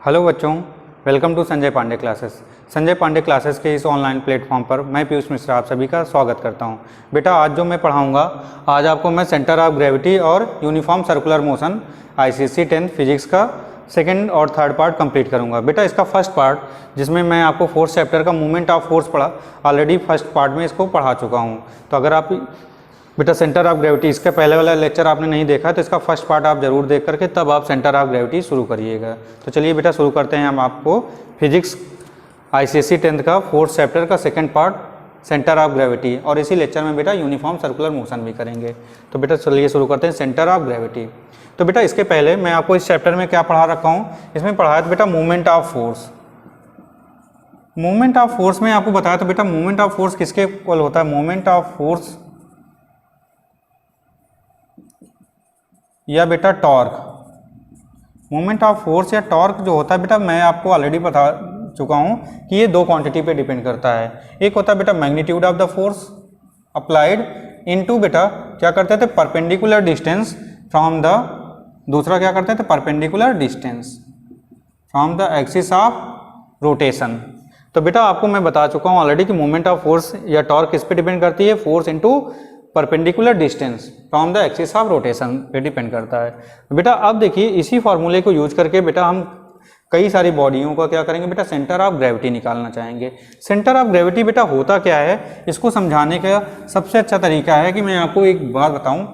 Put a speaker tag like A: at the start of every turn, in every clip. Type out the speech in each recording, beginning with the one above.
A: Hello बच्चों, welcome to Sanjay Pandey classes. Sanjay Pandey classes के इस ऑनलाइन प्लेटफॉर्म पर मैं पीयूष मिश्रा आप सभी का स्वागत करता हूं। बेटा आज जो मैं पढ़ाऊंगा, आज आपको मैं सेंटर ऑफ ग्रेविटी और uniform circular motion ICSE 10th physics का सेकंड और थर्ड पार्ट कंप्लीट करूंगा। बेटा इसका फर्स्ट पार्ट जिसमें मैं आपको फोर्थ चैप्टर का मूवमेंट ऑफ फोर्स पढ़ा, ऑलरेडी फर्स्ट पार्ट में इसको पढ़ा चुका हूँ। तो अगर आप बेटा सेंटर ऑफ ग्रेविटी इसका पहले वाला लेक्चर आपने नहीं देखा तो इसका फर्स्ट पार्ट आप जरूर देख करके तब आप सेंटर ऑफ ग्रेविटी शुरू करिएगा। तो चलिए बेटा शुरू करते हैं हम आपको फिजिक्स आईसीएसई 10th का फोर्थ चैप्टर का second part centre of gravity, और इसी लेक्चर में बेटा यूनिफॉर्म सर्कुलर मोशन भी करेंगे। तो बेटा चलिए शुरू करते हैं सेंटर ऑफ ग्रेविटी। तो बेटा इसके पहले मैं आपको इस चैप्टर में क्या पढ़ा रखा हूँ, इसमें पढ़ाया था बेटा movement of force. Movement of force में आपको बताया था बेटा मूवमेंट ऑफ फोर्स किसके इक्वल होता है, मूवमेंट ऑफ फोर्स या बेटा टॉर्क। मूवमेंट ऑफ फोर्स या टॉर्क जो होता है बेटा मैं आपको ऑलरेडी बता चुका हूं कि ये दो क्वांटिटी पे डिपेंड करता है। एक होता है बेटा magnitude of the force applied into बेटा क्या करते थे परपेंडिकुलर डिस्टेंस फ्रॉम द, दूसरा क्या करते थे perpendicular distance from the axis of rotation. तो बेटा आपको मैं बता चुका हूं ऑलरेडी कि मूवमेंट ऑफ फोर्स या टॉर्क किस पे डिपेंड करती है, force into perpendicular distance from the axis of rotation पे डिपेंड करता है। बेटा अब देखिए इसी फॉर्मूले को यूज करके बेटा हम कई सारी बॉडियों का क्या करेंगे बेटा सेंटर ऑफ ग्रेविटी निकालना चाहेंगे। सेंटर ऑफ ग्रेविटी बेटा होता क्या है, इसको समझाने का सबसे अच्छा तरीका है कि मैं आपको एक बात बताऊं।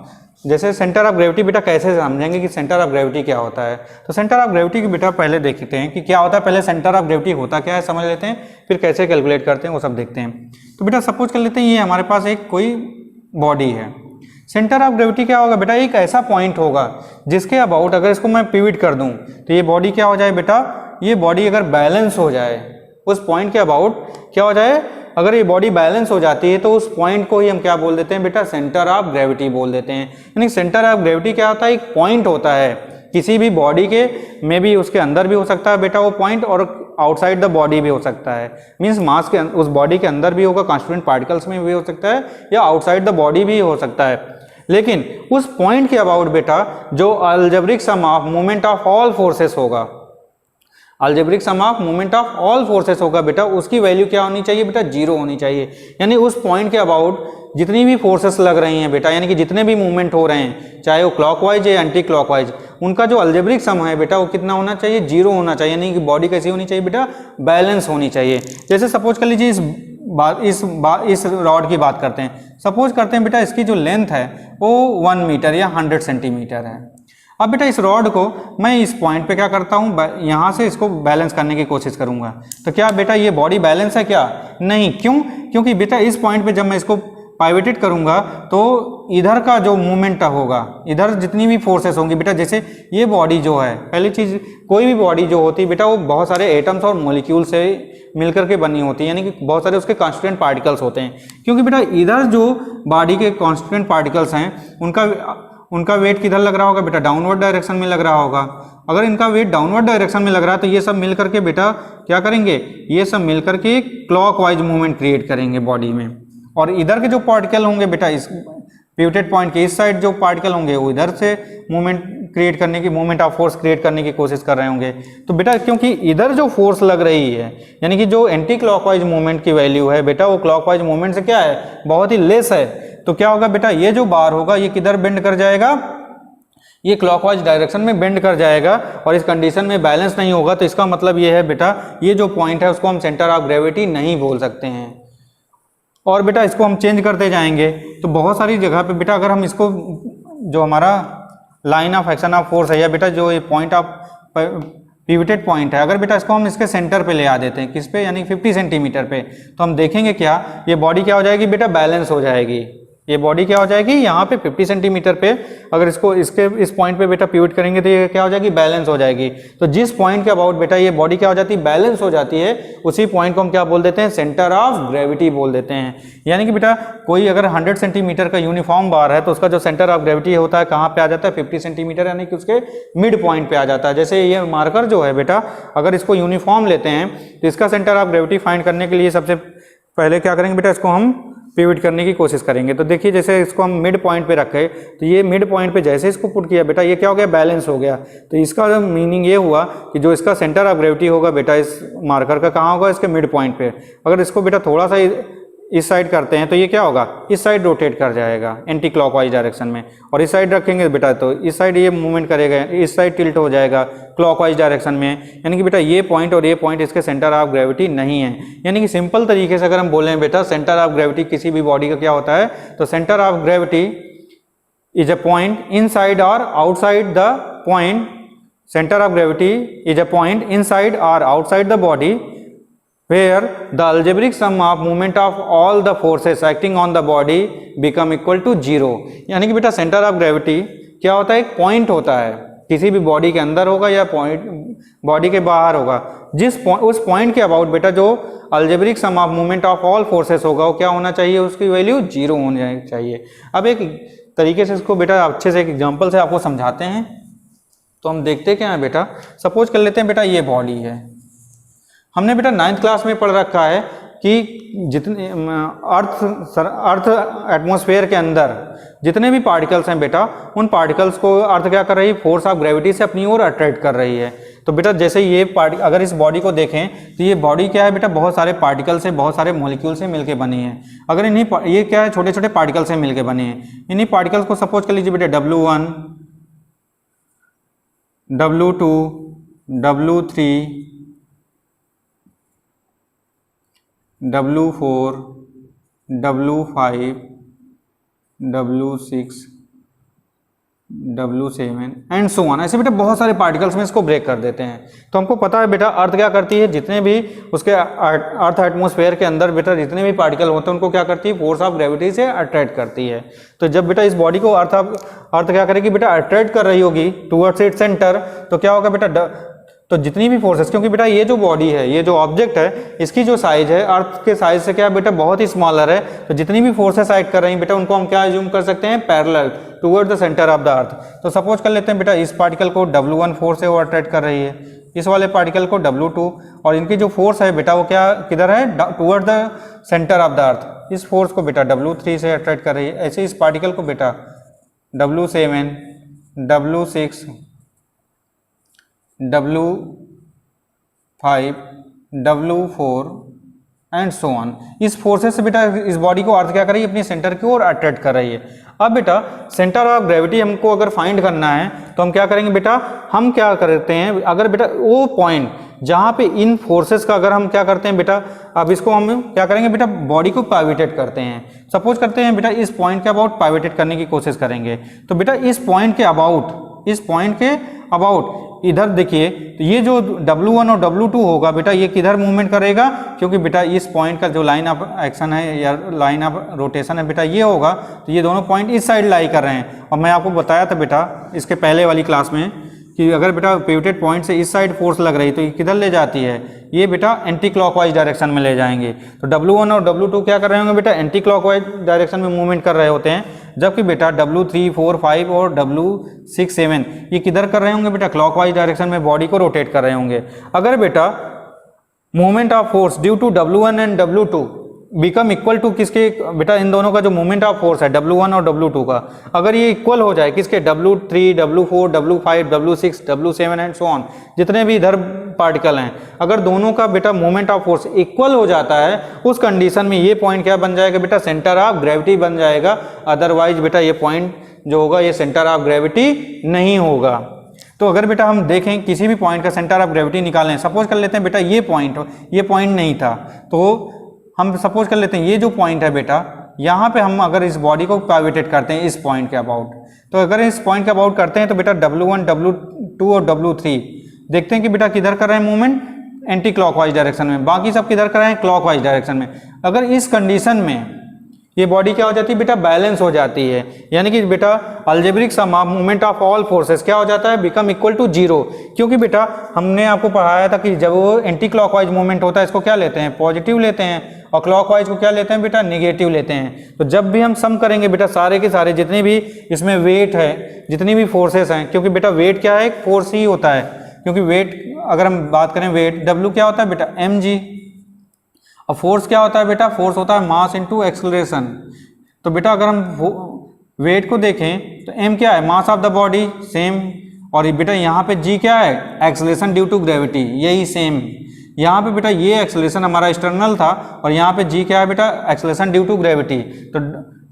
A: जैसे सेंटर ऑफ ग्रेविटी बेटा कैसे समझेंगे कि सेंटर ऑफ ग्रेविटी क्या होता है। तो सेंटर ऑफ ग्रेविटी की बेटा पहले देखते हैं कि क्या होता है, पहले सेंटर ऑफ ग्रेविटी होता क्या है समझ लेते हैं, फिर कैसे कैलकुलेट करते हैं वो सब देखते हैं। तो बेटा सपोज कर लेते हैं ये हमारे पास एक कोई बॉडी है। सेंटर ऑफ ग्रेविटी क्या होगा बेटा, एक ऐसा पॉइंट होगा जिसके अबाउट अगर इसको मैं पिविट कर दूं तो ये बॉडी क्या हो जाए बेटा, ये बॉडी अगर बैलेंस हो जाए उस पॉइंट के अबाउट क्या हो जाए, अगर ये बॉडी बैलेंस हो जाती है तो उस पॉइंट को ही हम क्या बोल देते हैं बेटा सेंटर ऑफ ग्रेविटी बोल देते हैं। यानी सेंटर ऑफ ग्रेविटी क्या होता है, एक पॉइंट होता है किसी भी बॉडी के, में भी उसके अंदर भी हो सकता है बेटा वो पॉइंट और आउटसाइड द बॉडी भी हो सकता है। मींस मास के उस बॉडी के अंदर भी होगा, कॉन्स्टिट्यूएंट पार्टिकल्स में भी हो सकता है या आउटसाइड द बॉडी भी हो सकता है। लेकिन उस पॉइंट के अबाउट बेटा जो algebraic sum of movement of all forces होगा, algebraic sum of movement of all forces होगा बेटा, उसकी वैल्यू क्या होनी चाहिए बेटा, 0 होनी चाहिए। यानी उस पॉइंट के अबाउट जितनी भी फोर्सेस लग रही हैं बेटा, यानी कि जितने भी मूवमेंट हो रहे हैं चाहे वो क्लॉकवाइज या एंटी क्लॉकवाइज, उनका जो अलजेब्रिक सम है बेटा वो कितना होना चाहिए, 0 होना चाहिए। यानी कि बॉडी कैसी होनी चाहिए बेटा, बैलेंस होनी चाहिए। जैसे सपोज कर लीजिए इस रॉड की बात करते हैं। सपोज करते हैं बेटा इसकी जो लेंथ है वो 1 मीटर या 100 सेंटीमीटर है। अब बेटा इस रॉड को मैं इस पॉइंट पे क्या करता हूँ, यहाँ से इसको बैलेंस करने की कोशिश करूँगा। तो क्या बेटा ये बॉडी बैलेंस है क्या, नहीं। क्यों, क्योंकि बेटा इस पॉइंट पे जब मैं इसको पाइवेटेड करूँगा तो इधर का जो मूवमेंट होगा, इधर जितनी भी फोर्सेस होंगी बेटा, जैसे ये बॉडी जो है, पहली चीज़ कोई भी बॉडी जो होती है बेटा वो बहुत सारे एटम्स और मॉलिक्यूल से मिलकर के बनी होती है, यानी कि बहुत सारे उसके कॉन्स्टिट्यूएंट पार्टिकल्स होते हैं। क्योंकि बेटा इधर जो बॉडी के कॉन्स्टिट्यूएंट पार्टिकल्स हैं उनका वेट किधर लग रहा होगा बेटा, डाउनवर्ड डायरेक्शन में लग रहा होगा। अगर इनका वेट डाउनवर्ड डायरेक्शन में लग रहा है तो ये सब मिल करके बेटा क्या करेंगे, ये सब मिल करके क्लॉकवाइज मूवमेंट क्रिएट करेंगे बॉडी में। और इधर के जो पार्टिकल होंगे बेटा, इस पिवटेड पॉइंट के इस साइड जो पार्टिकल होंगे वो इधर से मूवमेंट क्रिएट करने की, मूवमेंट ऑफ फोर्स क्रिएट करने की कोशिश कर रहे होंगे। तो बेटा क्योंकि इधर जो फोर्स लग रही है, यानी कि जो एंटी क्लॉकवाइज मूवमेंट की वैल्यू है बेटा वो क्लॉकवाइज मूवमेंट से क्या है, बहुत ही लेस है। तो क्या होगा बेटा, ये जो बार होगा ये किधर बेंड कर जाएगा, ये क्लॉकवाइज डायरेक्शन में बेंड कर जाएगा। और इस कंडीशन में बैलेंस नहीं होगा तो इसका मतलब ये है बेटा ये जो पॉइंट है उसको हम सेंटर ऑफ ग्रेविटी नहीं बोल सकते हैं। और बेटा इसको हम चेंज करते जाएंगे तो बहुत सारी जगह पे बेटा अगर हम इसको जो हमारा line of action of force है या बेटा जो ये पॉइंट ऑफ पिवटेड पॉइंट है, अगर बेटा इसको हम इसके सेंटर पे ले आ देते हैं, किस पे, यानी 50 सेंटीमीटर पे, तो हम देखेंगे क्या, ये बॉडी क्या हो जाएगी बेटा, बैलेंस हो जाएगी। ये बॉडी क्या हो जाएगी, यहाँ पे 50 सेंटीमीटर पे अगर इसको इस पॉइंट पे बेटा पिवट करेंगे तो ये क्या हो जाएगी, बैलेंस हो जाएगी। तो जिस पॉइंट के अबाउट बेटा ये बॉडी क्या हो जाती है, बैलेंस हो जाती है, उसी पॉइंट को हम क्या बोल देते हैं, सेंटर ऑफ ग्रेविटी बोल देते हैं। यानी कि बेटा कोई अगर 100 सेंटीमीटर का यूनिफॉर्म बार है तो उसका जो सेंटर ऑफ ग्रेविटी होता है कहाँ पे आ जाता है, 50 सेंटीमीटर, यानी कि उसके मिड पॉइंट पे आ जाता है। जैसे ये मार्कर जो है बेटा, अगर इसको यूनिफॉर्म लेते हैं तो इसका सेंटर ऑफ ग्रेविटी फाइंड करने के लिए सबसे पहले क्या करेंगे बेटा, इसको हम पिवट करने की कोशिश करेंगे। तो देखिए जैसे इसको हम मिड पॉइंट पे रखे, तो ये मिड पॉइंट पे जैसे इसको पुट किया बेटा, ये क्या हो गया, बैलेंस हो गया। तो इसका मीनिंग ये हुआ कि जो इसका सेंटर ऑफ ग्रेविटी होगा बेटा इस मार्कर का कहाँ होगा, इसके मिड पॉइंट पे। अगर इसको बेटा थोड़ा सा इस साइड करते हैं तो ये क्या होगा, इस साइड रोटेट कर जाएगा एंटी क्लॉकवाइज डायरेक्शन में, और इस साइड रखेंगे बेटा तो इस साइड ये मूवमेंट करेगा, इस साइड टिल्ट हो जाएगा क्लॉकवाइज डायरेक्शन में। यानी कि बेटा ये पॉइंट और ये पॉइंट इसके सेंटर ऑफ ग्रेविटी नहीं है। यानी कि सिंपल तरीके से अगर हम बोलें बेटा सेंटर ऑफ ग्रेविटी किसी भी बॉडी का क्या होता है, तो centre of gravity is a point inside or outside the point, centre of gravity is a point inside or outside the body where the algebraic sum of movement of all the forces acting on the body become equal to 0। यानी कि बेटा centre of gravity क्या होता है, एक point होता है, किसी भी बॉडी के अंदर होगा या पॉइंट बॉडी के बाहर होगा, उस पॉइंट के अबाउट बेटा जो algebraic sum of movement of all forces होगा वो क्या होना चाहिए, उसकी वैल्यू 0 होनी चाहिए। अब एक तरीके से इसको बेटा अच्छे से एक एग्जाम्पल से आपको समझाते हैं। तो हम देखते क्या है बेटा, सपोज कर लेते हैं बेटा ये बॉडी है, हमने बेटा 9th क्लास में पढ़ रखा है कि जितने अर्थ एटमॉस्फेयर के अंदर जितने भी पार्टिकल्स हैं बेटा, उन पार्टिकल्स को अर्थ क्या कर रही है, फोर्स ऑफ ग्रेविटी से अपनी ओर अट्रैक्ट कर रही है। तो बेटा जैसे ये अगर इस बॉडी को देखें तो ये बॉडी क्या है बेटा, बहुत सारे पार्टिकल से, बहुत सारे मॉलिक्यूल से मिलके बनी है। अगर ये क्या है, छोटे छोटे पार्टिकल से मिलके बने हैं। इन्हीं पार्टिकल्स को सपोज कर लीजिए बेटा W1, W2, W3, W4, W5, W6, W7 and so on, ऐसे बेटा बहुत सारे पार्टिकल्स में इसको ब्रेक कर देते हैं। तो हमको पता है बेटा अर्थ क्या करती है, जितने भी उसके अर्थ एटमॉस्फेयर के अंदर बेटा जितने भी पार्टिकल होते हैं उनको क्या करती है, फोर्स ऑफ ग्रेविटी से अट्रैक्ट करती है। तो जब बेटा इस बॉडी को अर्थ क्या करेगी बेटा, अट्रैक्ट कर रही होगी टुवर्ड्स इट्स सेंटर, तो क्या होगा बेटा, तो जितनी भी फोर्सेस, क्योंकि बेटा ये जो बॉडी है, ये जो ऑब्जेक्ट है, इसकी जो साइज है अर्थ के साइज से क्या है बेटा बहुत ही स्मॉलर है। तो जितनी भी फोर्सेस एक्ट कर रही हैं बेटा उनको हम क्या अज्यूम कर सकते हैं, parallel toward the centre of the earth. तो सपोज कर लेते हैं बेटा इस पार्टिकल को W1 फोर्स है वो अट्रैक्ट कर रही है, इस वाले पार्टिकल को W2, और इनकी जो फोर्स है बेटा वो क्या किधर है, toward the centre of the earth. इस फोर्स को बेटा W3 से अट्रैक्ट कर रही है। ऐसे इस पार्टिकल को बेटा W7, W6, W5, W4 and so on. इस फोर्सेस से बेटा इस बॉडी को अर्थ क्या कर रही है, अपनी सेंटर की ओर अट्रैक्ट कर रही है। अब बेटा सेंटर ऑफ ग्रेविटी हमको अगर फाइंड करना है तो हम क्या करेंगे बेटा, हम क्या करते हैं, अगर बेटा वो पॉइंट जहाँ पे इन फोर्सेस का अगर हम क्या करते हैं बेटा, अब इसको हम क्या करेंगे बेटा, बॉडी को पाइवेटेड करते हैं। सपोज करते हैं बेटा इस पॉइंट के अबाउट पाइवेटेड करने की कोशिश करेंगे। तो बेटा इस पॉइंट के अबाउट इधर देखिए, तो ये जो W1 और W2 होगा बेटा ये किधर मूवमेंट करेगा, क्योंकि बेटा इस पॉइंट का जो लाइन ऑफ एक्शन है या लाइन ऑफ रोटेशन है बेटा ये होगा, तो ये दोनों पॉइंट इस साइड लाई कर रहे हैं। और मैं आपको बताया था बेटा इसके पहले वाली क्लास में कि अगर बेटा पिवटेड पॉइंट से इस साइड फोर्स लग रही तो ये किधर ले जाती है, ये बेटा एंटी क्लॉकवाइज डायरेक्शन में ले जाएंगे। तो W1 और W2 क्या कर रहे होंगे बेटा, एंटी क्लॉकवाइज डायरेक्शन में मूवमेंट कर रहे होते हैं, जबकि बेटा W3, 4, 5 और W6, 7 ये किधर कर रहे होंगे बेटा, क्लॉकवाइज डायरेक्शन में बॉडी को रोटेट कर रहे होंगे। अगर बेटा movement of force due to W1 and W2 become equal to किसके बेटा, इन दोनों का जो मूवमेंट ऑफ फोर्स है W1 और W2 का, अगर ये इक्वल हो जाए किसके, W3, W4, W5, W6, W7 and so on, जितने भी इधर पार्टिकल हैं, अगर दोनों का बेटा मूवमेंट ऑफ फोर्स इक्वल हो जाता है, उस कंडीशन में ये पॉइंट क्या बन जाएगा बेटा, सेंटर ऑफ ग्रेविटी बन जाएगा। अदरवाइज बेटा ये पॉइंट जो होगा ये सेंटर ऑफ ग्रेविटी नहीं होगा। तो अगर बेटा हम देखें किसी भी पॉइंट का सेंटर ऑफ ग्रेविटी निकालें, सपोज कर लेते हैं बेटा ये पॉइंट नहीं था, तो हम सपोज कर लेते हैं ये जो पॉइंट है बेटा, यहाँ पे हम अगर इस बॉडी को पाइवेटेड करते हैं इस पॉइंट के अबाउट, तो अगर इस पॉइंट के अबाउट करते हैं तो बेटा W1, W2 और W3 देखते हैं कि बेटा किधर कर रहे हैं मूवमेंट, एंटी क्लॉकवाइज डायरेक्शन में, बाकी सब किधर कर रहे हैं, क्लॉकवाइज डायरेक्शन में। अगर इस कंडीशन में ये बॉडी क्या हो जाती है बेटा, बैलेंस हो जाती है, यानी कि बेटा algebraic sum of movement of all forces क्या हो जाता है, बिकम इक्वल टू 0। क्योंकि बेटा हमने आपको पढ़ाया था कि जब वो एंटी क्लॉकवाइज मूवमेंट होता है इसको क्या लेते हैं, पॉजिटिव लेते हैं, और क्लॉकवाइज को क्या लेते हैं बेटा, निगेटिव लेते हैं। तो जब भी हम सम करेंगे बेटा सारे के सारे जितने भी इसमें वेट है, जितनी भी फोर्सेस हैं, क्योंकि बेटा वेट क्या है, एक फोर्स ही होता है, क्योंकि वेट अगर हम बात करें वेट W क्या होता है बेटा, mg, अब फोर्स क्या होता है बेटा, फोर्स होता है मास इनटू एक्सेलरेशन। तो बेटा अगर हम वेट को देखें तो m क्या है, mass of the body same, और ये बेटा यहाँ पे g क्या है, एक्सेलरेशन ड्यू टू ग्रेविटी, यही सेम। यहाँ पे बेटा ये एक्सेलरेशन हमारा एक्सटर्नल था और यहाँ पे g क्या है बेटा, एक्सेलरेशन ड्यू टू ग्रेविटी।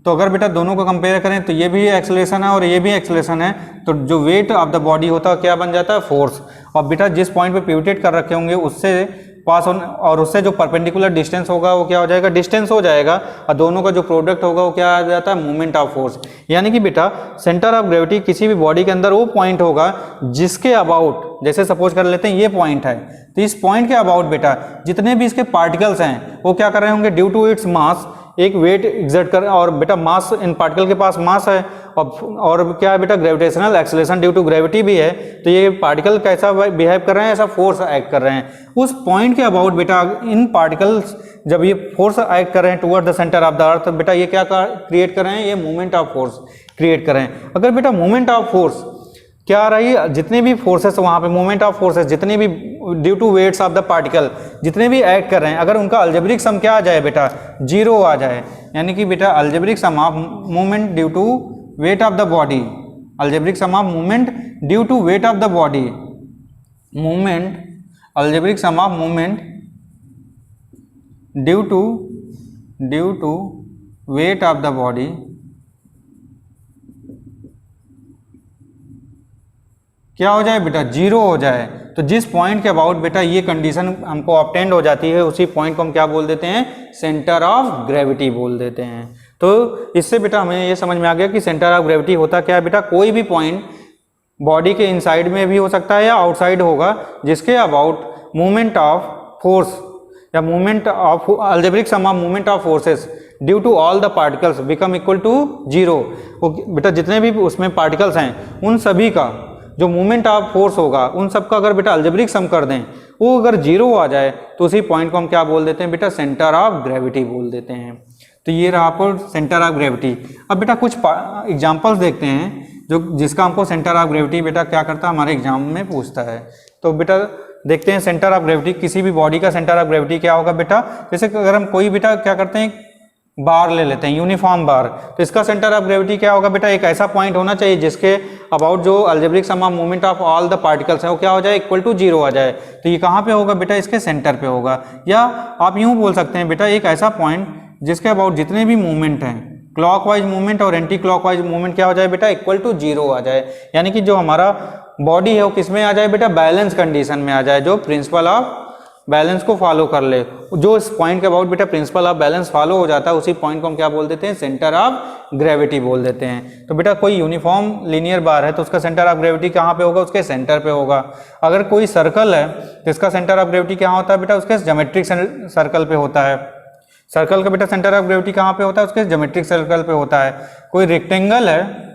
A: तो अगर बेटा दोनों को कंपेयर करें तो ये भी एक्सेलरेशन है और ये भी एक्सेलरेशन है, तो जो वेट ऑफ द बॉडी होता है क्या बन जाता है, फोर्स। और बेटा जिस पॉइंट पे पिवोटेट कर रखे होंगे उससे पास ऑन और उससे जो परपेंडिकुलर डिस्टेंस होगा वो क्या हो जाएगा, डिस्टेंस हो जाएगा, और दोनों का जो प्रोडक्ट होगा वो क्या आ जाता है, मोमेंट ऑफ फोर्स। यानी कि बेटा सेंटर ऑफ ग्रेविटी किसी भी बॉडी के अंदर वो पॉइंट होगा जिसके अबाउट, जैसे सपोज कर लेते हैं ये पॉइंट है, तो इस पॉइंट के अबाउट बेटा जितने भी इसके पार्टिकल्स हैं वो क्या कर रहे होंगे, ड्यू टू इट्स मास एक वेट एग्जर्ट कर, और बेटा मास इन पार्टिकल के पास मास है और क्या है बेटा, gravitational acceleration due to gravity भी है, तो ये पार्टिकल कैसा बिहेव कर रहे हैं, ऐसा फोर्स एक्ट कर रहे हैं उस पॉइंट के अबाउट। बेटा इन पार्टिकल्स जब ये फोर्स एक्ट कर रहे हैं toward the centre of the earth, तो बेटा ये क्या क्रिएट कर रहे हैं, ये मूवमेंट ऑफ फोर्स क्रिएट कर रहे हैं। अगर बेटा मूवमेंट ऑफ फोर्स क्या आ रही है, जितने भी फोर्सेस वहाँ पे मूवमेंट ऑफ फोर्सेस जितने भी due to weights of the particle जितने भी एक्ट कर रहे हैं, अगर उनका अलजेब्रिक सम क्या आ जाए बेटा, जीरो आ जाए, यानी कि बेटा algebraic sum of movement due to weight of the body, algebraic sum of movement due to weight of the body, movement algebraic sum of movement due to weight of the body क्या हो जाए बेटा, zero हो जाए। तो जिस point के about बेटा ये कंडीशन हमको ऑब्टेंड हो जाती है उसी पॉइंट को हम क्या बोल देते हैं, सेंटर ऑफ ग्रेविटी बोल देते हैं। तो इससे बेटा हमें ये समझ में आ गया कि सेंटर ऑफ ग्रेविटी होता क्या है बेटा, कोई भी पॉइंट बॉडी के इनसाइड में भी हो सकता है या आउटसाइड होगा जिसके अबाउट मूवमेंट ऑफ फोर्स या movement of algebraic sum of movement of forces due to all the particles become equal to zero. बेटा जितने भी उसमें पार्टिकल्स हैं उन सभी का जो मूवमेंट ऑफ फोर्स होगा उन सब का अगर बेटा अलजेब्रिक सम कर दें, वो अगर जीरो आ जाए तो उसी पॉइंट को हम क्या बोल देते हैं बेटा, सेंटर ऑफ ग्रेविटी बोल देते हैं। तो ये रहा आपको सेंटर ऑफ ग्रेविटी। अब बेटा कुछ एग्जांपल्स देखते हैं जो जिसका हमको सेंटर ऑफ ग्रेविटी बेटा क्या करता है, हमारे एग्जाम में पूछता है। तो बेटा देखते हैं सेंटर ऑफ ग्रेविटी, किसी भी बॉडी का सेंटर ऑफ ग्रेविटी क्या होगा बेटा, जैसे अगर हम कोई बेटा क्या करते हैं बार ले लेते हैं, यूनिफॉर्म बार, तो इसका सेंटर ऑफ ग्रेविटी क्या होगा बेटा, एक ऐसा पॉइंट होना चाहिए जिसके अबाउट जो algebraic sum of movement of all the particles है वो क्या हो जाए, इक्वल टू जीरो आ जाए। तो ये कहाँ पे होगा बेटा, इसके सेंटर पे होगा। या आप यूँ बोल सकते हैं बेटा एक ऐसा पॉइंट जिसके अबाउट जितने भी मूवमेंट हैं, क्लॉकवाइज मूवमेंट और एंटी क्लॉकवाइज मूवमेंट क्या हो जाए बेटा, इक्वल टू जीरो आ जाए। यानी कि जो हमारा बॉडी है वो किस में आ जाए बेटा, बैलेंस कंडीशन में आ जाए, जो प्रिंसिपल ऑफ बैलेंस को फॉलो कर ले। जो इस पॉइंट के अबाउट बेटा प्रिंसिपल ऑफ बैलेंस फॉलो हो जाता है उसी पॉइंट को हम क्या बोल देते हैं, सेंटर ऑफ ग्रेविटी बोल देते हैं। तो बेटा कोई यूनिफॉर्म लीनियर बार है तो उसका सेंटर ऑफ ग्रेविटी कहाँ पे होगा, उसके सेंटर पे होगा। अगर कोई सर्कल है तो इसका सेंटर ऑफ ग्रेविटी कहाँ होता है बेटा, उसके ज्योमेट्रिक सर्कल पे होता है। सर्कल का बेटा सेंटर ऑफ ग्रेविटी कहाँ पे होता है, उसके ज्योमेट्रिक सर्कल पे होता है। कोई रेक्टेंगल है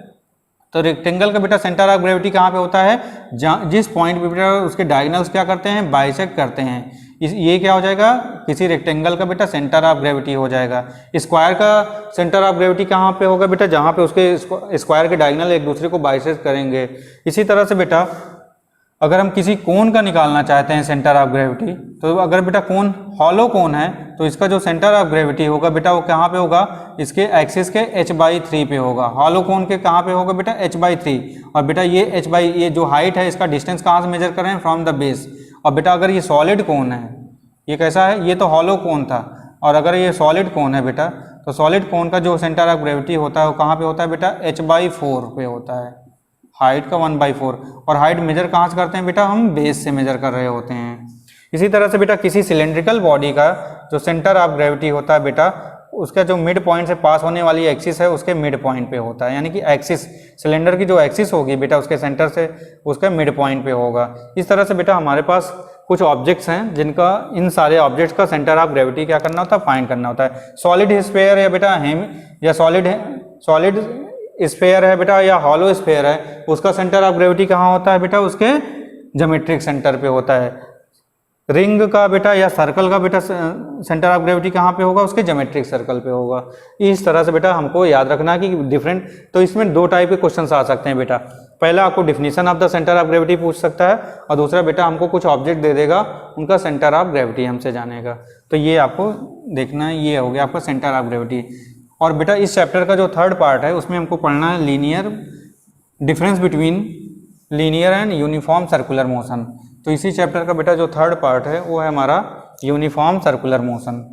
A: तो रेक्टेंगल का बेटा सेंटर ऑफ ग्रेविटी कहाँ पे होता है, जिस पॉइंट पे बेटा उसके डायगोनल्स क्या करते हैं, बाइसेक्ट करते हैं। ये क्या हो जाएगा, किसी रेक्टेंगल का बेटा सेंटर ऑफ ग्रेविटी हो जाएगा। स्क्वायर का सेंटर ऑफ ग्रेविटी कहाँ पे होगा बेटा, जहाँ पे उसके स्क्वायर के डायगोनल एक दूसरे को बाइसेक्ट करेंगे। इसी तरह से बेटा अगर हम किसी कोन का निकालना चाहते हैं सेंटर ऑफ ग्रेविटी, तो अगर बेटा कोन हॉलो कोन है तो इसका जो सेंटर ऑफ ग्रेविटी होगा बेटा वो कहाँ पे होगा, इसके एक्सिस के h/3 पे होगा। हॉलो कोन के कहाँ पे होगा बेटा, h/3। और बेटा ये जो हाइट है इसका डिस्टेंस कहाँ से मेजर कर रहे हैं, फ्रॉम द बेस। और बेटा अगर ये सॉलिड कोन है, ये कैसा है, ये तो हॉलो कोन था, और अगर ये सॉलिड कोन है बेटा तो सॉलिड कोन का जो सेंटर ऑफ ग्रेविटी होता है वो कहाँ पे होता है बेटा, h/4 पे होता है, हाइट का 1/4। और हाइट मेजर कहाँ से करते हैं बेटा, हम बेस से मेजर कर रहे होते हैं। इसी तरह से बेटा किसी सिलेंड्रिकल बॉडी का जो सेंटर ऑफ ग्रेविटी होता है बेटा, उसका जो मिड पॉइंट से पास होने वाली एक्सिस है उसके मिड पॉइंट पे होता है। यानी कि एक्सिस, सिलेंडर की जो एक्सिस होगी बेटा उसके सेंटर से उसका मिड पॉइंट पे होगा। इस तरह से बेटा हमारे पास कुछ ऑब्जेक्ट्स हैं जिनका, इन सारे ऑब्जेक्ट्स का सेंटर ऑफ ग्रेविटी क्या करना होता है, फाइंड करना होता है। सॉलिड स्फीयर या बेटा या सॉलिड स्फीयर है बेटा या हॉलो स्फीयर है, उसका सेंटर ऑफ ग्रेविटी कहाँ होता है बेटा, उसके ज्योमेट्रिक सेंटर पे होता है। रिंग का बेटा या सर्कल का बेटा सेंटर ऑफ ग्रेविटी कहाँ पे होगा, उसके ज्योमेट्रिक सर्कल पे होगा। इस तरह से बेटा हमको याद रखना कि डिफरेंट, तो इसमें दो टाइप के क्वेश्चन आ सकते हैं बेटा। पहला आपको definition of the centre of gravity पूछ सकता है, और दूसरा बेटा हमको कुछ ऑब्जेक्ट दे देगा, उनका सेंटर ऑफ ग्रेविटी हमसे जानेगा। तो ये आपको देखना है, ये हो गया आपका सेंटर ऑफ ग्रेविटी। और बेटा इस चैप्टर का जो थर्ड पार्ट है उसमें हमको पढ़ना है linear, difference between linear and uniform circular motion. तो इसी चैप्टर का बेटा जो थर्ड पार्ट है वो है हमारा uniform circular motion.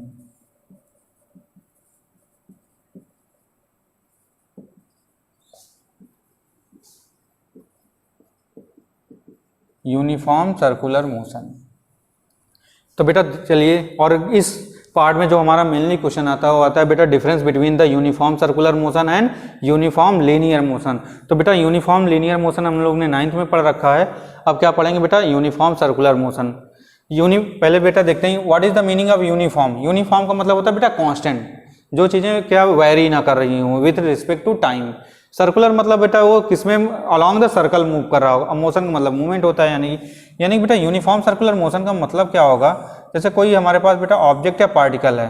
A: Uniform circular motion. तो बेटा चलिए, और इस पार्ट में जो हमारा मेनली क्वेश्चन आता है वो आता है बेटा difference between the uniform circular motion and uniform linear motion. तो बेटा यूनिफॉर्म लीनियर मोशन हम लोग ने 9th में पढ़ रखा है, अब क्या पढ़ेंगे बेटा, यूनिफॉर्म सर्कुलर मोशन। पहले बेटा देखते हैं what is the meaning of uniform. Uniform का मतलब होता है बेटा कांस्टेंट, जो चीज़ें क्या वेरी ना कर रही हूँ with respect to time. Circular मतलब बेटा वो किसमें अलॉन्ग द सर्कल मूव कर रहा होगा। मोशन का मतलब मूवमेंट होता है, यानी बेटा यूनिफॉर्म सर्कुलर मोशन का मतलब क्या होगा, जैसे कोई हमारे पास बेटा ऑब्जेक्ट या पार्टिकल है,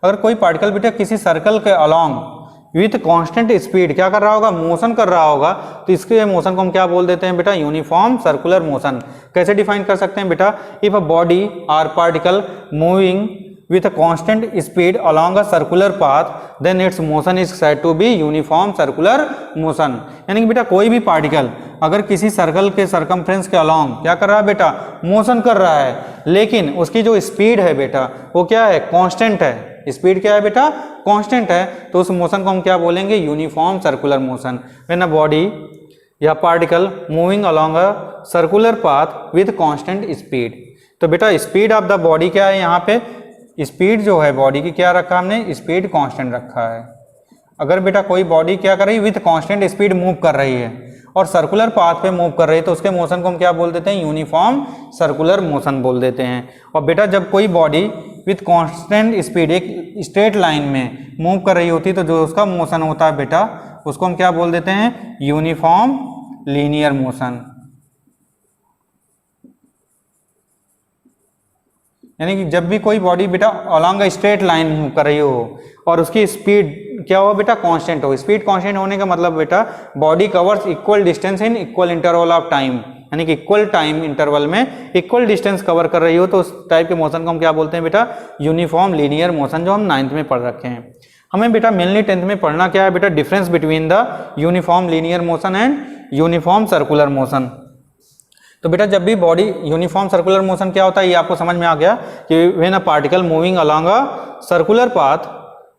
A: अगर कोई पार्टिकल बेटा किसी सर्कल के अलॉन्ग विथ कांस्टेंट स्पीड क्या कर रहा होगा, मोशन कर रहा होगा, तो इसके मोशन को हम क्या बोल देते हैं बेटा, यूनिफॉर्म सर्कुलर मोशन। कैसे डिफाइन कर सकते हैं बेटा, if a body or particle moving with a constant speed along a circular path then its motion is said to be uniform circular motion। यानी कि बेटा कोई भी पार्टिकल अगर किसी सर्कल के सरकमफ्रेंस के अलॉन्ग क्या कर रहा है बेटा, मोशन कर रहा है, लेकिन उसकी जो स्पीड है बेटा वो क्या है, कांस्टेंट है। स्पीड क्या है बेटा, कांस्टेंट है, तो उस मोशन को हम क्या बोलेंगे, uniform circular motion. When a body या particle moving along a circular path with constant speed. तो बेटा स्पीड ऑफ द बॉडी क्या है, यहाँ पे स्पीड जो है बॉडी की क्या रखा हमने, स्पीड कांस्टेंट रखा है। अगर बेटा कोई बॉडी क्या कर रही है, विथ कांस्टेंट स्पीड मूव कर रही है और सर्कुलर पाथ पे मूव कर रही है, तो उसके मोशन को हम क्या बोल देते हैं, यूनिफॉर्म सर्कुलर मोशन बोल देते हैं। और बेटा जब कोई बॉडी विथ कांस्टेंट स्पीड एक स्ट्रेट लाइन में मूव कर रही होती है, तो जो उसका मोशन होता है बेटा उसको हम क्या बोल देते हैं, यूनिफॉर्म लीनियर मोशन। यानी कि जब भी कोई बॉडी बेटा along a straight line move कर रही हो और उसकी स्पीड क्या हो बेटा, कांस्टेंट हो। स्पीड कांस्टेंट होने का मतलब बेटा body covers equal distance in equal interval of time, यानी कि इक्वल टाइम इंटरवल में इक्वल डिस्टेंस कवर कर रही हो, तो उस टाइप के मोशन को हम क्या बोलते हैं बेटा, यूनिफॉर्म लीनियर मोशन, जो हम 9th में पढ़ रखे हैं। हमें बेटा मेनली 10th में पढ़ना क्या है बेटा, difference between the uniform linear motion and uniform circular motion. तो बेटा जब भी बॉडी यूनिफॉर्म सर्कुलर मोशन क्या होता है ये आपको समझ में आ गया कि when a particle moving along a circular path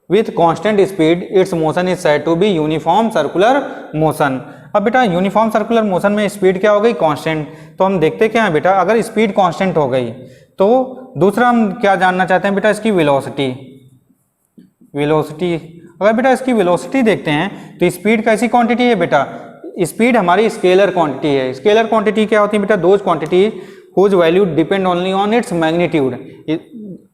A: with constant speed its motion is said to be uniform circular motion. अब बेटा यूनिफॉर्म सर्कुलर मोशन में स्पीड क्या हो गई, कांस्टेंट। तो हम देखते क्या है बेटा, अगर स्पीड कांस्टेंट हो गई तो दूसरा हम क्या जानना चाहते हैं बेटा, इसकी वेलोसिटी। अगर बेटा इसकी वेलोसिटी देखते हैं तो स्पीड कैसी क्वांटिटी है बेटा, स्पीड हमारी स्केलर क्वांटिटी है। स्केलर क्वांटिटी क्या होती है बेटा, those quantity whose value depend only on its magnitude.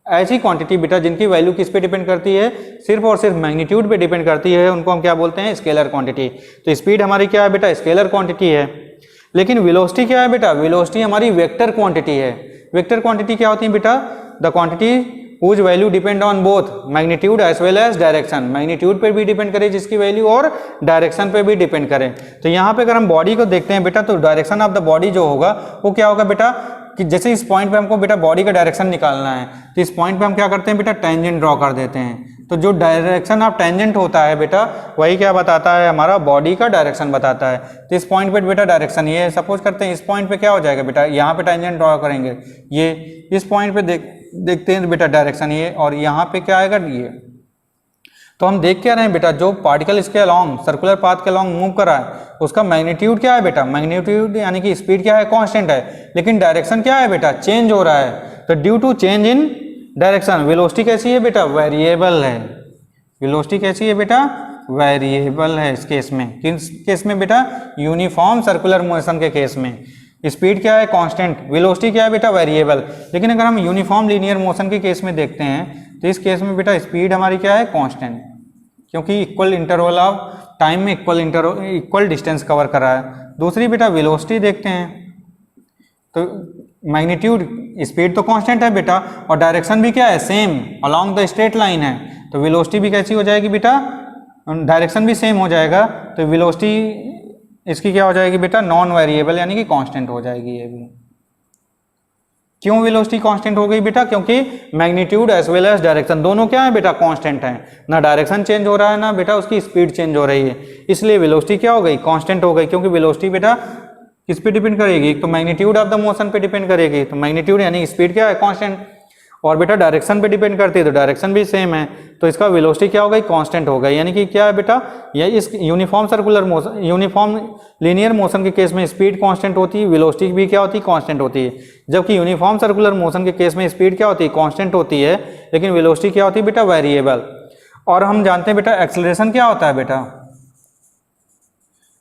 A: ऐसी क्वांटिटी बेटा जिनकी वैल्यू किस पे डिपेंड करती है, सिर्फ और सिर्फ मैग्नीट्यूड पे डिपेंड करती है, उनको हम क्या बोलते हैं, स्केलर क्वांटिटी। तो स्पीड हमारी क्या है बेटा, स्केलर क्वांटिटी है। लेकिन वेलोसिटी क्या है बेटा, वेलोसिटी हमारी वेक्टर क्वांटिटी है। वेक्टर क्वांटिटी क्या होती है बेटा, the quantity whose value depend on both magnitude as well as direction. Magnitude पर भी डिपेंड करे जिसकी वैल्यू, और डायरेक्शन पे भी डिपेंड करे। तो यहाँ पे अगर हम बॉडी को देखते हैं बेटा, तो डायरेक्शन ऑफ द बॉडी जो होगा वो क्या होगा बेटा, कि जैसे इस पॉइंट पे हमको बेटा बॉडी का डायरेक्शन निकालना है, तो इस पॉइंट पे हम क्या करते हैं बेटा, टेंजेंट ड्रॉ कर देते हैं। तो जो डायरेक्शन ऑफ टेंजेंट होता है बेटा वही क्या बताता है, हमारा बॉडी का डायरेक्शन बताता है। तो इस पॉइंट पे बेटा डायरेक्शन ये है, सपोज करते हैं इस पॉइंट पे क्या हो जाएगा बेटा, यहाँ पे टेंजेंट ड्रॉ करेंगे, ये इस पॉइंट पे देखते हैं बेटा डायरेक्शन ये, और यहाँ पे क्या आएगा ये। तो हम देख क्या रहे हैं बेटा, जो पार्टिकल इसके अलॉन्ग सर्कुलर पाथ के अलॉन्ग मूव कर रहा है उसका मैग्नीट्यूड क्या है बेटा, मैग्नीट्यूड यानी कि स्पीड क्या है, कांस्टेंट है, लेकिन डायरेक्शन क्या है बेटा, चेंज हो रहा है। तो due to change in direction velocity कैसी है बेटा, वेरिएबल है। वेलोसिटी कैसी है बेटा, वेरिएबल है इस केस में। किस केस में बेटा, यूनिफॉर्म सर्कुलर मोशन के केस में। स्पीड क्या है, कांस्टेंट, वेलोसिटी क्या है बेटा, वेरिएबल। लेकिन अगर हम यूनिफॉर्म लीनियर मोशन के केस में देखते हैं तो इस केस में बेटा स्पीड हमारी क्या है, कांस्टेंट, क्योंकि इक्वल इंटरवल ऑफ टाइम में इक्वल डिस्टेंस कवर कर रहा है। दूसरी बेटा वेलोसिटी देखते हैं, तो मैग्नीट्यूड, स्पीड तो कांस्टेंट है बेटा, और डायरेक्शन भी क्या है, same along the straight line है, तो वेलोसिटी भी कैसी हो जाएगी बेटा, डायरेक्शन भी सेम हो जाएगा, तो वेलोसिटी इसकी क्या हो जाएगी बेटा, नॉन वेरिएबल यानी कि कांस्टेंट हो जाएगी ये भी। क्यों वेलोसिटी कांस्टेंट हो गई बेटा, क्योंकि magnitude as well as direction दोनों क्या है बेटा, कांस्टेंट हैं, ना डायरेक्शन चेंज हो रहा है ना बेटा उसकी स्पीड चेंज हो रही है, इसलिए वेलोसिटी क्या हो गई, कांस्टेंट हो गई। क्योंकि वेलोसिटी बेटा किस पे डिपेंड करेगी, एक तो मैग्नीट्यूड ऑफ द मोशन पे डिपेंड करेगी, तो मैग्नीट्यूड यानी स्पीड क्या है, कांस्टेंट, और बेटा डायरेक्शन पे डिपेंड करती है तो डायरेक्शन भी सेम है, तो इसका वेलोसिटी क्या हो गई, कांस्टेंट हो गई। यानी कि क्या है बेटा, ये इस uniform circular motion, uniform linear motion के केस में स्पीड कांस्टेंट होती है, वेलोसिटी भी क्या होती है, कांस्टेंट होती है, जबकि यूनिफॉर्म सर्कुलर मोशन के केस में स्पीड क्या होती है, कांस्टेंट होती है, लेकिन वेलोसिटी क्या होती है बेटा, वेरिएबल। और हम जानते हैं बेटा एक्सेलरेशन क्या होता है बेटा,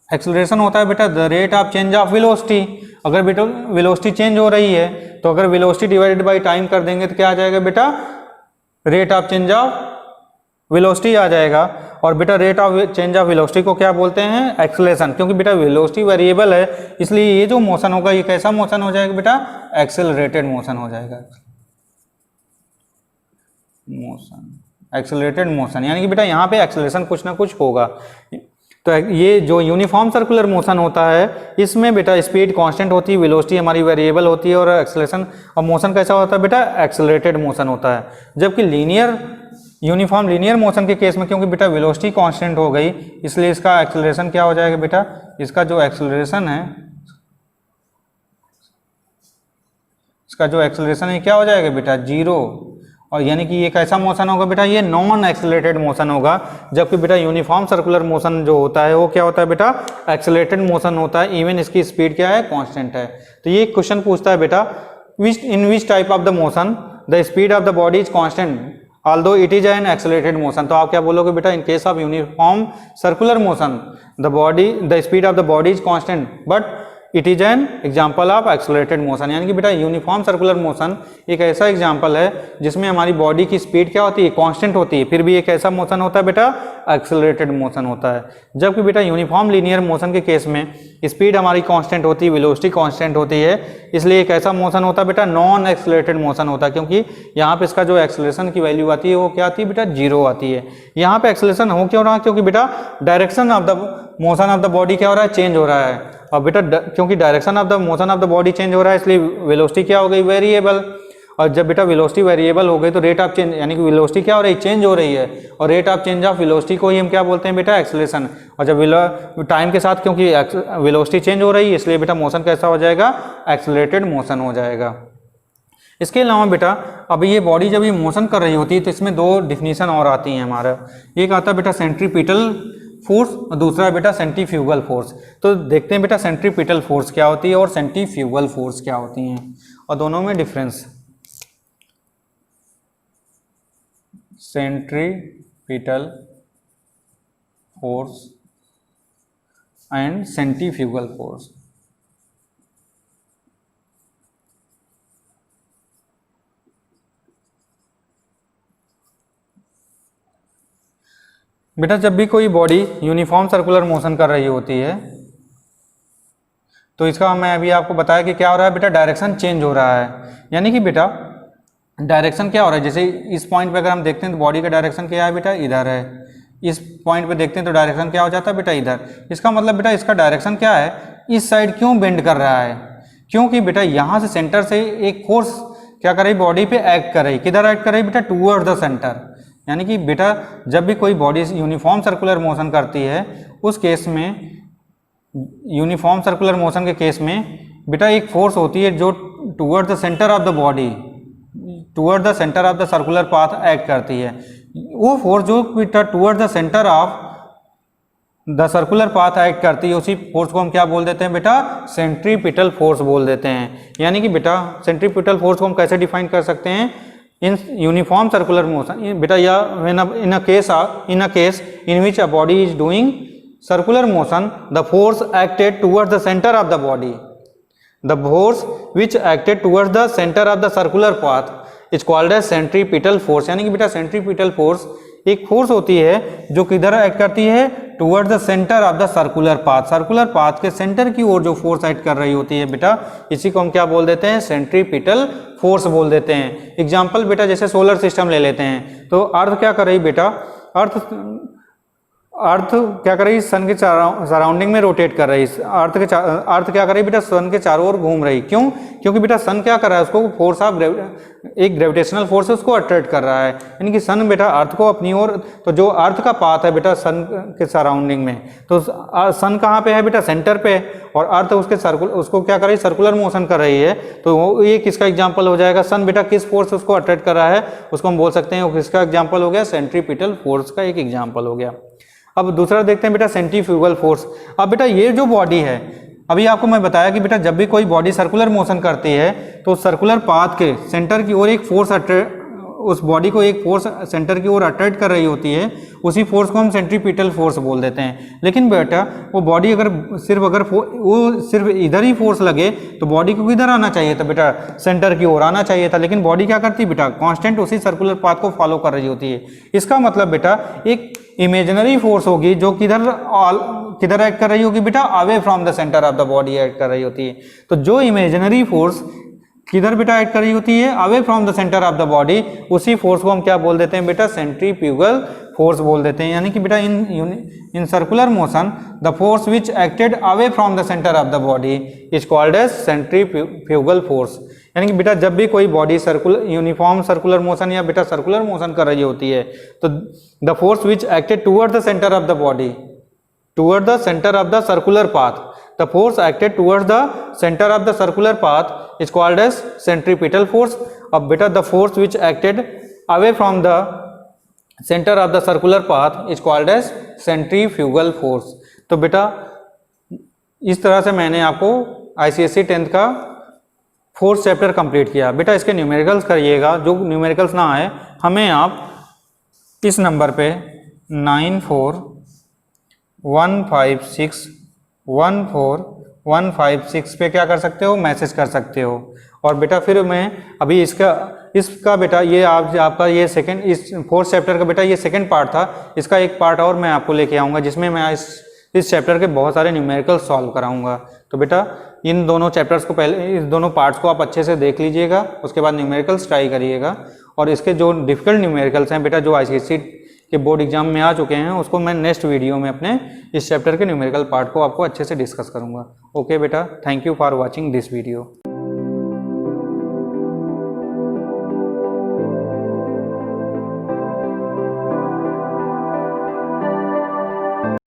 A: एक्सेलरेशन होता है बेटा the rate of change of velocity. अगर बेटा वेलोसिटी चेंज हो रही है तो अगर वेलोसिटी डिवाइडेड बाय टाइम कर देंगे तो क्या आ जाएगा बेटा, rate of change of velocity आ जाएगा। और बेटा rate of change of velocity को क्या बोलते हैं, एक्सेलरेशन, क्योंकि बेटा वेलोसिटी वेरिएबल है, इसलिए ये जो मोशन होगा ये कैसा मोशन हो जाएगा बेटा, एक्सेलरेटेड मोशन हो जाएगा, मोशन, एक्सेलरेटेड मोशन, यानी कि बेटा यहाँ पे एक्सेलरेशन कुछ ना कुछ होगा। तो ये जो यूनिफॉर्म सर्कुलर मोशन होता है इसमें बेटा स्पीड कांस्टेंट होती है, वेलोसिटी हमारी वेरिएबल होती है, और एक्सेलरेशन और मोशन कैसा होता है बेटा, एक्सेलरेटेड मोशन होता है। जबकि लीनियर यूनिफॉर्म लीनियर मोशन के केस में क्योंकि बेटा वेलोसिटी कांस्टेंट हो गई, इसलिए इसका एक्सेलरेशन क्या हो जाएगा बेटा, इसका जो एक्सेलरेशन है, इसका जो एक्सेलरेशन है क्या हो जाएगा बेटा, जीरो। और यानी कि ये कैसा मोशन होगा बेटा, ये नॉन एक्सेलरेटेड मोशन होगा। जबकि बेटा यूनिफॉर्म सर्कुलर मोशन जो होता है वो क्या होता है बेटा, एक्सेलरेटेड मोशन होता है, इवन इसकी स्पीड क्या है, कांस्टेंट है। तो ये क्वेश्चन पूछता है बेटा, in which type of the motion the speed of the body is constant although it is an accelerated motion। तो आप क्या बोलोगे बेटा, in case of uniform circular motion the speed of the body is constant but it is an example of accelerated motion. यानी कि बेटा uniform circular motion एक ऐसा एग्जाम्पल है जिसमें हमारी बॉडी की स्पीड क्या होती है, कांस्टेंट होती है, फिर भी एक ऐसा मोशन होता है बेटा, एक्सेलरेटेड मोशन होता है। जबकि बेटा यूनिफॉर्म लीनियर मोशन के केस में स्पीड हमारी कांस्टेंट होती है, वेलोसिटी कांस्टेंट होती है, इसलिए एक ऐसा मोशन होता है बेटा, नॉन एक्सेलरेटेड मोशन होता है, क्योंकि यहाँ पे इसका जो एक्सेलरेशन की वैल्यू आती है वो क्या आती है बेटा, जीरो आती है। यहाँ पे एक्सेलरेशन हो क्यों रहा है, क्योंकि बेटा direction of the motion of the body क्या हो रहा है, चेंज हो रहा है। और बेटा क्योंकि direction of the motion of the body change हो रहा है इसलिए वेलोसिटी क्या हो गई, वेरिएबल। और जब बेटा वेलोसिटी वेरिएबल हो गई तो रेट ऑफ चेंज, यानी कि वेलोसिटी क्या हो रही है, चेंज हो रही है, और rate of change of velocity को ही हम क्या बोलते हैं बेटा, एक्सेलरेशन। और जब टाइम के साथ क्योंकि वेलोसिटी चेंज हो रही है इसलिए बेटा मोशन कैसा हो जाएगा, एक्सेलरेटेड मोशन हो जाएगा। इसके अलावा बेटा अब ये बॉडी जब ये मोशन कर रही होती है तो इसमें दो डिफिनीशन और आती हैं हमारा, एक आता है बेटा सेंट्रीपिटल फोर्स और दूसरा है बेटा सेंट्रीफ्यूगल फोर्स। तो देखते हैं बेटा सेंट्रीपिटल फोर्स क्या होती है और सेंट्रीफ्यूगल फोर्स क्या होती हैं और दोनों में difference. Centripetal force and centrifugal force. बेटा जब भी कोई बॉडी यूनिफॉर्म सर्कुलर मोशन कर रही होती है तो इसका मैं अभी आपको बताया कि क्या हो रहा है बेटा, डायरेक्शन चेंज हो रहा है। यानी कि बेटा डायरेक्शन क्या हो रहा है, जैसे इस पॉइंट पे अगर हम देखते हैं तो बॉडी का डायरेक्शन क्या है बेटा, इधर है। इस पॉइंट पे देखते हैं तो डायरेक्शन क्या हो जाता है बेटा, इधर। इसका मतलब बेटा इसका डायरेक्शन क्या है, इस साइड क्यों बेंड कर रहा है, क्योंकि बेटा यहाँ से सेंटर से एक फोर्स क्या कर रही, बॉडी पे एक्ट कर रही। किधर एक्ट कर रही बेटा, टूवर्ड द सेंटर। यानी कि बेटा जब भी कोई बॉडी यूनिफॉर्म सर्कुलर मोशन करती है उस केस में, यूनिफॉर्म सर्कुलर मोशन के केस में बेटा एक फोर्स होती है जो toward the centre of the body, toward the centre of the circular path act करती है। वो फोर्स जो बेटा toward the centre of the circular path act करती है उसी फोर्स को हम क्या बोल देते हैं बेटा, सेंट्रीपिटल फोर्स बोल देते हैं। यानी कि बेटा सेंट्रीपिटल फोर्स को हम कैसे डिफाइन कर सकते हैं, in uniform circular motion beta yeah when in a case in which a body is doing circular motion the force acted towards the center of the body, the force which acted towards the center of the circular path is called as centripetal force। यानी कि बेटा centripetal force एक force होती है जो किधर act करती है, toward the centre of the circular path, circular path के सेंटर की ओर जो फोर्स एक्ट कर रही होती है बेटा, इसी को हम क्या बोल देते हैं, सेंट्रीपिटल फोर्स बोल देते हैं। एग्जाम्पल बेटा जैसे सोलर सिस्टम ले लेते हैं, तो अर्थ क्या कर रही बेटा, अर्थ क्या कर रही, सन के सराउंडिंग में रोटेट कर रही, अर्थ क्या कर रही बेटा, सन के चारों ओर घूम रही। क्यों? क्योंकि बेटा सन क्या कर रहा है, उसको फोर्स ऑफ एक ग्रेविटेशनल फोर्स है उसको अट्रैक्ट कर रहा है, यानी कि सन बेटा अर्थ को अपनी ओर, तो जो अर्थ का पाथ है बेटा सन के सराउंडिंग में, तो सन कहाँ पे है बेटा, सेंटर पे है, और अर्थ उसको क्या कर रही, सर्कुलर मोशन कर रही है। तो ये किसका एग्जाम्पल हो जाएगा, सन बेटा किस फोर्स उसको अट्रैक्ट कर रहा है, उसको हम बोल सकते हैं वो किसका एग्जाम्पल हो गया, सेंट्रीपिटल फोर्स का एक एग्जाम्पल हो गया। अब दूसरा देखते हैं बेटा सेंट्रीफ्यूगल फोर्स। अब बेटा ये जो बॉडी है, अभी आपको मैं बताया कि बेटा जब भी कोई बॉडी सर्कुलर मोशन करती है तो सर्कुलर पाथ के सेंटर की ओर एक फोर्स उस बॉडी को एक फोर्स सेंटर की ओर अट्रैक्ट कर रही होती है, उसी फोर्स को हम सेंट्रीपिटल फोर्स बोल देते हैं। लेकिन बेटा वो बॉडी अगर सिर्फ इधर ही फोर्स लगे तो बॉडी को किधर आना चाहिए था बेटा, सेंटर की ओर आना चाहिए था, लेकिन बॉडी क्या करती है बेटा, कांस्टेंट उसी सर्कुलर पाथ को फॉलो कर रही होती है। इसका मतलब बेटा एक इमेजिनरी फोर्स होगी जो किधर एक्ट कर रही होगी बेटा, away from the centre of the body act कर रही होती है। तो जो इमेजिनरी फोर्स किधर बेटा एक्ट कर रही होती है, away from the centre of the body, उसी फोर्स को हम क्या बोल देते हैं बेटा, सेंट्रीफ्यूगल फोर्स बोल देते हैं। यानी कि बेटा in circular motion the force which acted away from the centre of the body is called as centrifugal force. यानी कि बेटा जब भी कोई बॉडी यूनिफॉर्म सर्कुलर मोशन या बेटा सर्कुलर मोशन कर रही होती है, तो the force which acted toward the centre of the body, toward the centre of the circular path, the force acted towards the center of the circular path is called as centripetal force. अब बेटा the force which acted away from the center of the circular path is called as centrifugal force. तो बेटा इस तरह से मैंने आपको ICSE 10th का फोर्थ चैप्टर कंप्लीट किया। बेटा इसके न्यूमेरिकल्स करिएगा, जो न्यूमेरिकल्स ना आए हमें आप इस नंबर पे 9415614156 पे क्या कर सकते हो, मैसेज कर सकते हो। और बेटा फिर मैं अभी इसका बेटा ये आपका ये सेकंड, इस फोर्थ चैप्टर का बेटा ये सेकंड पार्ट था, इसका एक पार्ट और मैं आपको लेके आऊँगा जिसमें मैं इस चैप्टर के बहुत सारे न्यूमेरिकल सॉल्व कराऊंगा। तो बेटा इन दोनों चैप्टर्स को पहले, इस दोनों पार्ट्स को आप अच्छे से देख लीजिएगा, उसके बाद न्यूमेरिकल्स ट्राई करिएगा। और इसके जो डिफिकल्ट न्यूमेरिकल्स हैं बेटा, जो ICSE के बोर्ड एग्जाम में आ चुके हैं, उसको मैं नेक्स्ट वीडियो में अपने इस चैप्टर के न्यूमेरिकल पार्ट को आपको अच्छे से डिस्कस करूंगा। ओके बेटा, thank you for watching this video.